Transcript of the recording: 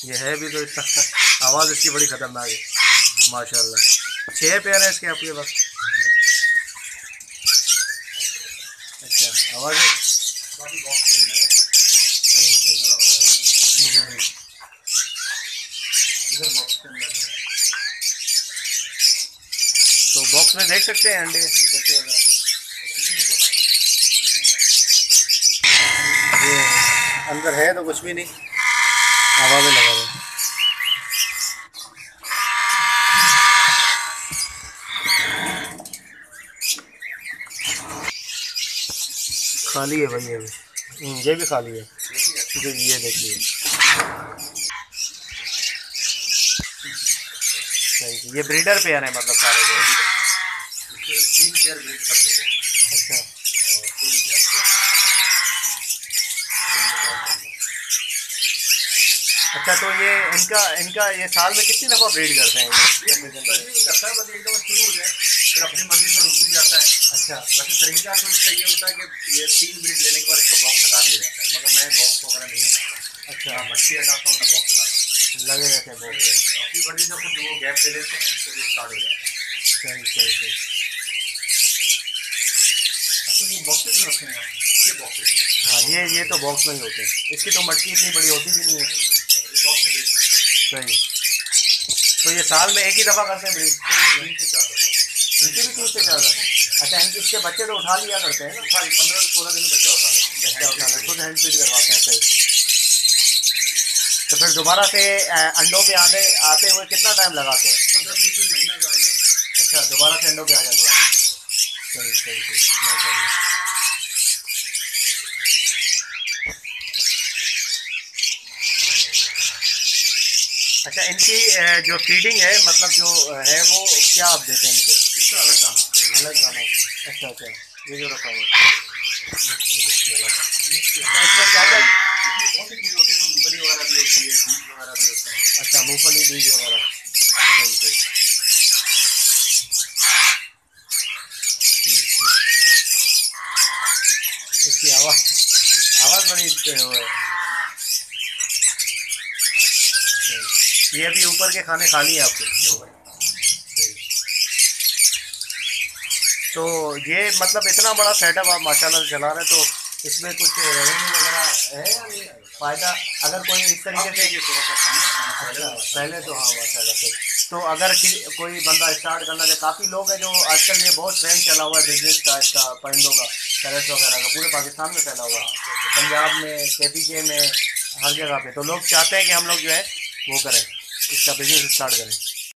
ये है भी तो इतना आवाज़ इसकी बड़ी खतरनाक है माशाल्लाह। 6 पेयर है इसके आपके पास? अच्छा आवाज़ तो बॉक्स में देख सकते हैं अंडे बच्चे वगैरह। ये अंदर है तो कुछ भी नहीं, आवाज़ें लगा रहे हैं। खाली है भाई ये भी। ये भी खाली है जो ये देख लिए। सही, ये ब्रीडर पेयर है मतलब सारे जो। 3 पेयर ब्रीड करते हैं। अच्छा अच्छा, तो ये इनका इनका ये साल में कितनी दफ़ा ब्रीड करते हैं? ये करता है बस एकदम शुरू हो जाए फिर अपनी मर्जी से रुक भी जाता है। अच्छा वैसे तरीका तो इसका ये होता है कि ये 3 ब्रीड लेने के बाद इसको बॉक्स हटा दिया जाता है, मगर मैं बॉक्स वगैरह नहीं हटाता। अच्छा, ना मच्छी हटाता हूँ ना बॉक्स हटाता हूँ, लगे रहते हैं बॉक्स। अपनी मर्जी से कुछ वो गैप ले लेते हैं फिर स्टार्ट हो जाता है। सही सही सही। तो ये बॉक्सेस में रखते हैं, ये बॉक्सेस। हाँ ये तो बॉक्स में ही होते हैं। इसकी तो मटकी इतनी बड़ी होती भी नहीं है। सही। तो ये साल में एक ही दफ़ा करते हैं ब्रीड? 3 से 4 दफ़ा। इनकी भी 3 से 4 दफ़ा। अच्छा इनके इसके बच्चे तो उठा लिया करते हैं ना? 15 से 16 दिन में बच्चा उठा लेते, खुद हैंड फीड करवाते हैं। सही। तो फिर दोबारा से अंडों पे आते हुए कितना टाइम लगाते हैं? 15-20 दिन, महीना का। अच्छा दोबारा से अंडों पे आ जाते हैं। सही सही सही माशाल्लाह। अच्छा इनकी जो फीडिंग है मतलब जो है वो क्या आप देते हैं इनको? इसका अलग दाना। अलग दाना। अच्छा अच्छा, ये जो रखा हुआ है इसमें क्या क्या बहुत सी चीज़ होती है, मूँगफली वगैरह भी होती है, बीज वगैरह भी होते हैं। अच्छा मूँगफली बीज वगैरह। सही सही। इसकी आवाज़ बड़ी वो है। ये अभी ऊपर के खाने खाली है आपके? तो ये मतलब इतना बड़ा सेटअप आप माशाल्लाह से चला रहे हैं, तो इसमें कुछ रेवेन्यू वगैरह है या नहीं? फ़ायदा अगर कोई इस तरीके से अच्छा पहले तो हाँ माशाल्लाह से। तो अगर कोई बंदा स्टार्ट करना चाहे, काफ़ी लोग हैं जो आजकल ये बहुत ट्रेंड चला हुआ है बिजनेस का, इसका परिंदों का, पैरट वगैरह का, पूरे पाकिस्तान में फैला हुआ है, पंजाब में, KPK में, हर जगह पे। तो लोग चाहते हैं कि हम लोग जो है वो करें, इसका बिजनेस स्टार्ट करें।